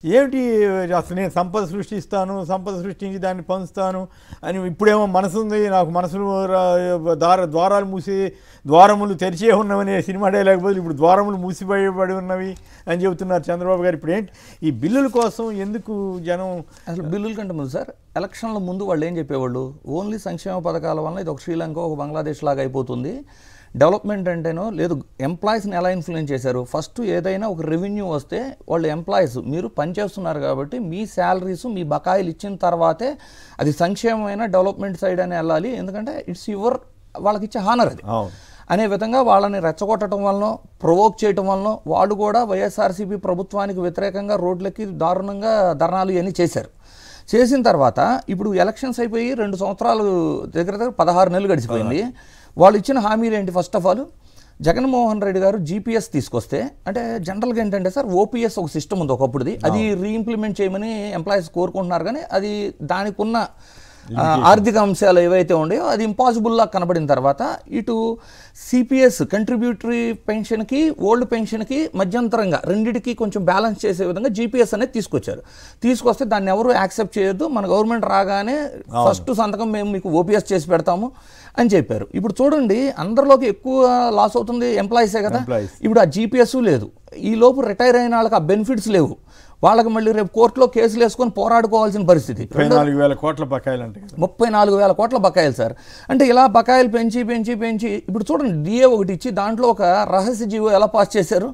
ఏమిటి అసలు నేను సంపద సృష్టిస్తాను, సంపద సృష్టించి దాన్ని పంచుతాను అని ఇప్పుడేమో మనసు ఉంది, నాకు మనసులు ద్వారాలు మూసి ద్వారములు తెరిచే ఉన్నవనే సినిమా డైలాగ్ బదులు ఇప్పుడు ద్వారములు మూసిపడి ఉన్నవి అని చెబుతున్నారు చంద్రబాబు గారు. ఇప్పుడు ఏంటి ఈ బిల్లుల కోసం ఎందుకు జనం అసలు బిల్లుల కంటే ముందు సార్ ఎలక్షన్ల ముందు వాళ్ళు ఏం చెప్పేవాళ్ళు, ఓన్లీ సంక్షేమ పథకాల వల్ల ఇది ఒక శ్రీలంక ఒక బంగ్లాదేశ్ లాగా అయిపోతుంది, డెవలప్మెంట్ అంటేనో లేదు ఎంప్లాయీస్ని ఎలా ఇన్ఫ్లుయెన్స్ చేశారు. ఫస్ట్ ఏదైనా ఒక రెవెన్యూ వస్తే వాళ్ళు ఎంప్లాయీస్ మీరు పనిచేస్తున్నారు కాబట్టి మీ శాలరీస్ మీ బకాయిలు ఇచ్చిన తర్వాతే అది సంక్షేమమైన డెవలప్మెంట్ సైడ్ అని వెళ్ళాలి, ఎందుకంటే ఇట్స్ యువర్ వాళ్ళకి ఇచ్చే హానర్ అది అనే విధంగా వాళ్ళని రెచ్చగొట్టడం వలన ప్రొవోక్ చేయటం వలన వాళ్ళు కూడా వైఎస్ఆర్సీపీ ప్రభుత్వానికి వ్యతిరేకంగా రోడ్లకి దారుణంగా ధర్నాలు ఇవన్నీ చేశారు. చేసిన తర్వాత ఇప్పుడు ఎలక్షన్స్ అయిపోయి 2 సంవత్సరాలు దగ్గర 16 నెలలు గడిచిపోయింది. వాళ్ళు ఇచ్చిన హామీలు ఏంటి? First of all Jaganmohan Reddy గారు జీపీఎస్ తీసుకొస్తే, అంటే జనరల్గా ఏంటంటే సార్ ఓపీఎస్ ఒక సిస్టమ్ ఉంది ఒకప్పుడుది, అది రీఇంప్లిమెంట్ చేయమని ఎంప్లాయీస్ కోరుకుంటున్నారు, కానీ అది దానికి ఉన్న ఆర్థిక అంశాలు ఏవైతే ఉన్నాయో అది ఇంపాసిబుల్లా కనబడిన తర్వాత ఇటు సిపిఎస్ కంట్రిబ్యూటరీ పెన్షన్కి ఓల్డ్ పెన్షన్కి మధ్యంతరంగా రెండింటికి కొంచెం బ్యాలెన్స్ చేసే విధంగా జీపీఎస్ అనేది తీసుకొస్తే దాన్ని ఎవరు యాక్సెప్ట్ చేయొద్దు, మన గవర్నమెంట్ రాగానే ఫస్ట్ సంతకం మేము మీకు ఓపీఎస్ చేసి పెడతాము అని చెప్పారు. ఇప్పుడు చూడండి అందరిలోకి ఎక్కువ లాస్ అవుతుంది ఎంప్లాయీసే కదా. ఇప్పుడు ఆ జీపీఎస్ లేదు, ఈ లోపు రిటైర్ అయిన వాళ్ళకి ఆ బెనిఫిట్స్ లేవు, వాళ్ళకి మళ్ళీ రేపు కోర్టులో కేసులు వేసుకొని పోరాడుకోవాల్సిన పరిస్థితి. 34,000 కోట్ల బకాయిలు అంటే 34,000 కోట్ల బకాయిలు సార్. అంటే ఇలా బకాయిలు పెంచి ఇప్పుడు చూడండి డిఏ ఒకటి ఇచ్చి దాంట్లో ఒక రహస్య జీవో ఎలా పాస్ చేశారు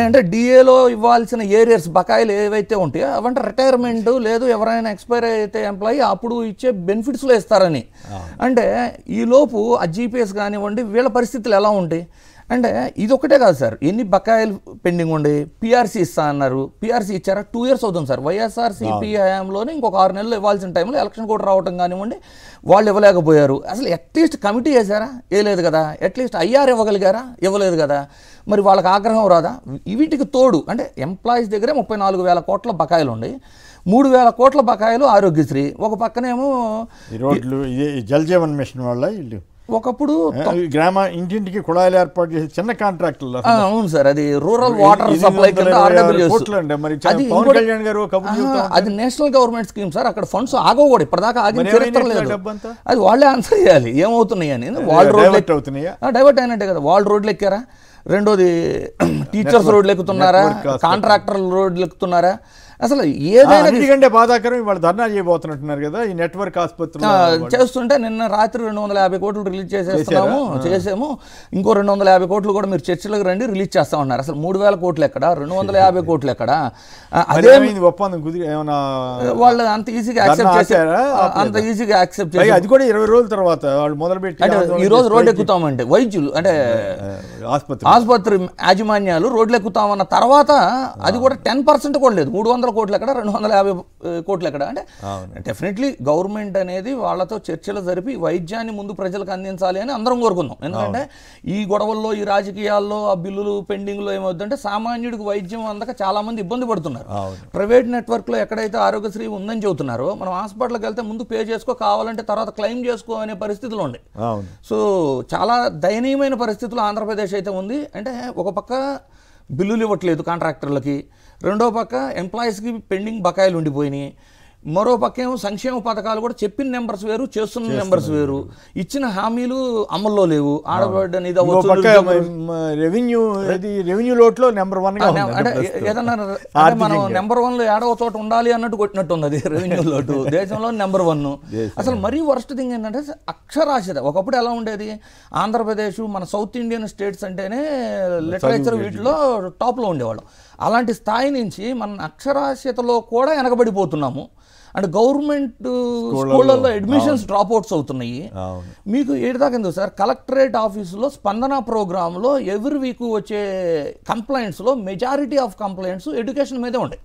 అంటే డిఏలో ఇవ్వాల్సిన ఏరియర్స్ బకాయిలు ఏవైతే ఉంటాయో అవంటే రిటైర్మెంట్ లేదు ఎవరైనా ఎక్స్పైర్ అయితే ఎంప్లాయీ అప్పుడు ఇచ్చే బెనిఫిట్స్లో ఇస్తారని. అంటే ఈలోపు ఆ జీపీఎస్ కానివ్వండి వీళ్ళ పరిస్థితులు ఎలా ఉంటాయి అంటే ఇది ఒకటే కాదు సార్, ఎన్ని బకాయిలు పెండింగ్ ఉండి పిఆర్సీ ఇస్తా అన్నారు, పిఆర్సీ ఇచ్చారా? 2 years అవుతుంది సార్. వైఎస్ఆర్సీపీ హయాంలోనే ఇంకొక 6 నెలలు ఇవ్వాల్సిన టైంలో ఎలక్షన్ కూడా రావటం కానివ్వండి వాళ్ళు ఇవ్వలేకపోయారు. అసలు అట్లీస్ట్ కమిటీ వేసారా? వేయలేదు కదా. అట్లీస్ట్ ఐఆర్ ఇవ్వగలిగారా? ఇవ్వలేదు కదా. మరి వాళ్ళకి ఆగ్రహం రాదా? వీటికి తోడు అంటే ఎంప్లాయీస్ దగ్గరే 34,000 కోట్ల బకాయిలు ఉన్నాయి, 3,000 కోట్ల బకాయిలు ఆరోగ్యశ్రీ, ఒక పక్కనేమో రోడ్లు జల్ జీవన్ మిషన్ వల్ల వీళ్ళు ఒకప్పుడు గ్రామ ఇంటింటికి కుళాయిలు ఏర్పాటు చేసి చిన్న కాంట్రాక్టులు. అవును సార్, అది రూరల్ వాటర్ సప్లై కింద అది నేషనల్ గవర్నమెంట్ స్కీమ్ సార్. అక్కడ ఫండ్స్ ఆగవు కూడా, ఇప్పటిదాకా ఆగిన చరిత్ర లేదు. అది వాళ్ళే ఆన్సర్ చేయాలి ఏమవుతున్నాయి అని. వాళ్ళు రోడ్లు అవుతున్నాయా? డైవర్ట్ అయినట్టే కదా. వాళ్ళు రోడ్లు ఎక్కారా? రెండోది టీచర్స్ రోడ్లు ఎక్కుతున్నారా? కాంట్రాక్టర్లు రోడ్లు ఎక్కుతున్నారా? అసలు ఏదైనా బాధాకరం. ఇవాళ ధర్నా చేయబోతున్నట్టున్నారు కదా ఈ నెట్వర్క్ ఆసుపత్రి చేస్తుంటే నిన్న రాత్రి 250 కోట్లు రిలీజ్ చేసాము, ఇంకో 250 కోట్లు కూడా మీరు చర్చలకు రండి రిలీజ్ చేస్తామన్నారు. అసలు 3,000 కోట్లు ఎక్కడ, 250 కోట్లు ఎక్కడ? అదే ఒప్పందం కుదిరి ఏమన్నా వాళ్ళు అంత ఈజీగా యాక్సెప్ట్ చేశారా? అంత ఈజీగా యాక్సెప్ట్ చేశారు. అది కూడా 20 రోజుల తర్వాత వాళ్ళు మొదలుపెట్టి అంటే ఈ రోజు రోడ్డు ఎక్కుతామంటే వైద్యులు అంటే ఆసుపత్రి యాజమాన్యాలు రోడ్లు ఎక్కుతామన్న తర్వాత అది కూడా 10% కూడా లేదు. 300 కోట్లు ఎక్కడ, 250 కోట్లు ఎక్కడ? అంటే డెఫినెట్లీ గవర్నమెంట్ అనేది వాళ్ళతో చర్చలు జరిపి వైద్యాన్ని ముందు ప్రజలకు అందించాలి అని అందరం కోరుకుందాం. ఎందుకంటే ఈ గొడవల్లో ఈ రాజకీయాల్లో ఆ బిల్లులు పెండింగ్లో ఏమవుతుందంటే సామాన్యుడికి వైద్యం అందక చాలా మంది ఇబ్బంది పడుతున్నారు. ప్రైవేట్ నెట్వర్క్లో ఎక్కడైతే ఆరోగ్యశ్రీ ఉందని చెబుతున్నారో మనం హాస్పిటల్కి వెళ్తే ముందు పే చేసుకో, కావాలంటే తర్వాత క్లెయిమ్ చేసుకో అనే పరిస్థితులు ఉండే. సో చాలా దయనీయమైన పరిస్థితులు ఆంధ్రప్రదేశ్ అయితే ఉంది. అంటే ఒక పక్క బిల్లులు ఇవ్వట్లేదు కాంట్రాక్టర్లకి, రెండో పక్క ఎంప్లాయీస్కి పెండింగ్ బకాయిలు ఉండిపోయినాయి, మరో పక్క ఏమో సంక్షేమ పథకాలు కూడా చెప్పిన నెంబర్స్ వేరు చేస్తున్న నెంబర్స్ వేరు, ఇచ్చిన హామీలు అమల్లో లేవు. ఆడబడ్డ రెవెన్యూ లోట్లో నెంబర్ 1 అంటే ఏదన్నా మనం నెంబర్ 1లో ఏడవ చోట ఉండాలి అన్నట్టు కొట్టినట్టు ఉంది అది రెవెన్యూ లోటు. దేశంలో నెంబర్ 1. అసలు మరీ వర్స్ట్ థింగ్ ఏంటంటే అక్షరాస్యత. ఒకప్పుడు ఎలా ఉండేది, ఆంధ్రప్రదేశ్ మన సౌత్ ఇండియన్ స్టేట్స్ అంటేనే లిటరేచర్ వీటిలో టాప్లో ఉండేవాళ్ళం. అలాంటి స్థాయి నుంచి మన అక్షరాస్యతలో కూడా వెనకబడిపోతున్నాము. అంటే గవర్నమెంట్ స్కూళ్ళల్లో అడ్మిషన్స్ డ్రాప్ అవుట్స్ అవుతున్నాయి. మీకు ఏటిదాకా ఎందుకు సార్, కలెక్టరేట్ ఆఫీసులో స్పందన ప్రోగ్రాంలో ఎవ్రీ వీక్ వచ్చే కంప్లైంట్స్లో మెజారిటీ ఆఫ్ కంప్లైంట్స్ ఎడ్యుకేషన్ మీదే ఉంటాయి.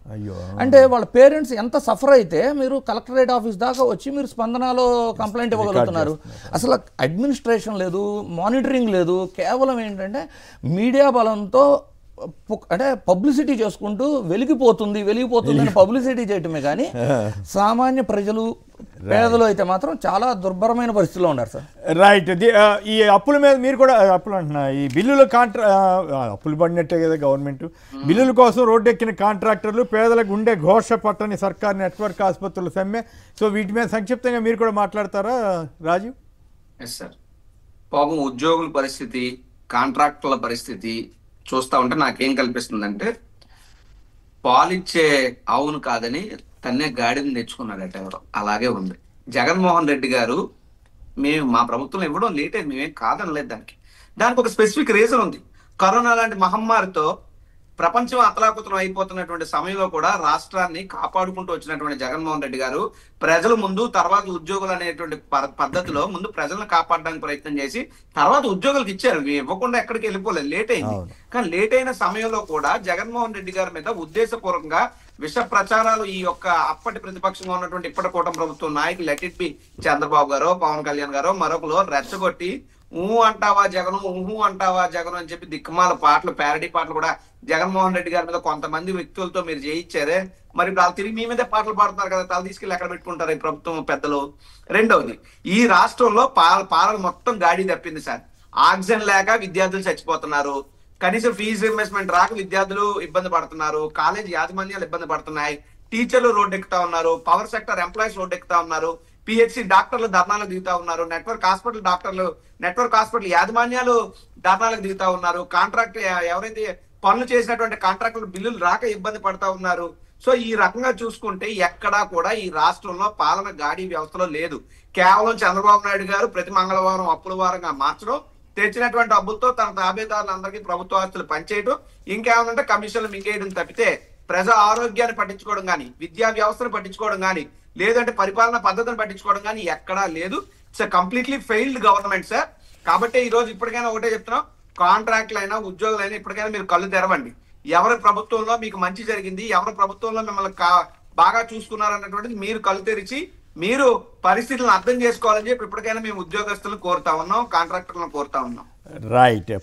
అంటే వాళ్ళ పేరెంట్స్ ఎంత సఫర్ అయితే మీరు కలెక్టరేట్ ఆఫీస్ దాకా వచ్చి మీరు స్పందనలో కంప్లైంట్ ఇవ్వగలుగుతున్నారు. అసలు అడ్మినిస్ట్రేషన్ లేదు, మానిటరింగ్ లేదు, కేవలం ఏంటంటే మీడియా బలంతో అంటే పబ్లిసిటీ చేసుకుంటూ వెలిగిపోతుంది అని పబ్లిసిటీ చేయటమే కానీ సామాన్య ప్రజలు పేదలు అయితే మాత్రం చాలా దుర్భరమైన పరిస్థితిలో ఉన్నారు సార్. రైట్. ఈ అప్పుల మీద మీరు కూడా అప్పులు అంటున్నా, ఈ బిల్లుల అప్పులు పడినట్టే కదా గవర్నమెంట్. బిల్లుల కోసం రోడ్డెక్కిన కాంట్రాక్టర్లు, పేదల గుండె ఘోష పట్టని సర్కార్ నెట్వర్క్ ఆసుపత్రుల సమ్మె. సో వీటి మీద సంక్షిప్తంగా మీరు కూడా మాట్లాడతారా రాజీవ్? Yes sir. పాపం ఉద్యోగుల పరిస్థితి, కాంట్రాక్టర్ల పరిస్థితి చూస్తా ఉంటే నాకేం కల్పిస్తుందంటే, పాలిచ్చే ఆవును కాదని తన్నే గాడిని తెచ్చుకున్నాడట ఎవరో, అలాగే ఉంది. జగన్మోహన్ రెడ్డి గారు మా ప్రభుత్వం ఇవ్వడం లేట్ అయింది, మేమేం కాదనలేదు. దానికి ఒక స్పెసిఫిక్ రీజన్ ఉంది. కరోనా లాంటి మహమ్మారితో ప్రపంచం అతలాకుతలం అయిపోతున్నటువంటి సమయంలో కూడా రాష్ట్రాన్ని కాపాడుకుంటూ వచ్చినటువంటి జగన్మోహన్ రెడ్డి గారు ప్రజల ముందు, తర్వాత ఉద్యోగులు అనేటువంటి పద్ధతిలో ముందు ప్రజలను కాపాడడానికి ప్రయత్నం చేసి తర్వాత ఉద్యోగులకు ఇచ్చారు. ఇవ్వకుండా ఎక్కడికి వెళ్ళిపోలేదు, లేట్ అయింది. కానీ లేట్ అయిన సమయంలో కూడా జగన్మోహన్ రెడ్డి గారి మీద ఉద్దేశపూర్వకంగా విష ప్రచారాలు ఈ యొక్క అప్పటి ప్రతిపక్షంగా ఉన్నటువంటి ఇప్పటి కూటమి ప్రభుత్వం నాయకులు లెట్ ఇట్ బి చంద్రబాబు గారో, పవన్ కళ్యాణ్ గారో మరొకరు రెచ్చగొట్టి అంటావా జగను, అంటావా జగను అని చెప్పి దిక్కుమాల పాటలు, ప్యారడీ పాటలు కూడా జగన్మోహన్ రెడ్డి గారి మీద కొంతమంది వ్యక్తులతో మీరు చేయించారే. మరి వాళ్ళు తిరిగి మీ మీదే పాటలు పాడుతున్నారు కదా, తల తీసుకెళ్ళి ఎక్కడ పెట్టుకుంటారు ఈ ప్రభుత్వం పెద్దలు? రెండవది, ఈ రాష్ట్రంలో పాలన మొత్తం గాడి తప్పింది సార్. ఆక్సిజన్ లేక విద్యార్థులు చచ్చిపోతున్నారు, కనీసం ఫీజు రియంబర్స్మెంట్ రాక విద్యార్థులు ఇబ్బంది పడుతున్నారు, కాలేజ్ యాజమాన్యాలు ఇబ్బంది పడుతున్నాయి, టీచర్లు రోడ్డు ఎక్కుతా ఉన్నారు, పవర్ సెక్టర్ ఎంప్లాయీస్ రోడ్డు ఎక్కుతా ఉన్నారు, పిహెచ్సి డాక్టర్లు ధర్నాలకు దిగుతా ఉన్నారు, నెట్వర్క్ హాస్పిటల్ యాజమాన్యాలు ధర్నాలకు దిగుతా ఉన్నారు, కాంట్రాక్ట్ ఎవరైతే పనులు చేసినటువంటి కాంట్రాక్టులు బిల్లులు రాక ఇబ్బంది పడతా ఉన్నారు. సో ఈ రకంగా చూసుకుంటే ఎక్కడా కూడా ఈ రాష్ట్రంలో పాలన గాడి వ్యవస్థలో లేదు. కేవలం చంద్రబాబు నాయుడు గారు ప్రతి మంగళవారం అప్పుల వారంగా మార్చడం, తెచ్చినటువంటి డబ్బులతో తన తాబేదారులందరికీ ప్రభుత్వ ఆస్తులు పనిచేయడం, ఇంకేమన్నా కమిషన్లు మింగేయడం తప్పితే ప్రజా ఆరోగ్యాన్ని పట్టించుకోవడం కానీ, విద్యా వ్యవస్థను పట్టించుకోవడం కానీ, లేదంటే పరిపాలన పద్ధతిని పట్టించుకోవడం కానీ ఎక్కడా లేదు. It's completely failed government sir. కాబట్టి ఈ రోజు ఇప్పటికైనా ఒకటే చెప్తున్నాం, కాంట్రాక్టులైనా ఉద్యోగులైనా ఇప్పటికైనా మీరు కళ్ళు తెరవండి. ఎవరి ప్రభుత్వంలో మీకు మంచి జరిగింది, ఎవరి ప్రభుత్వంలో మిమ్మల్ని బాగా చూసుకున్నారు అన్నటువంటిది మీరు కళ్ళు తెరిచి మీరు పరిస్థితులను అర్థం చేసుకోవాలని చెప్పి ఇప్పటికైనా మేము ఉద్యోగస్తులను కోరుతా ఉన్నాం, కాంట్రాక్టర్లను కోరుతా ఉన్నాం. రైట్.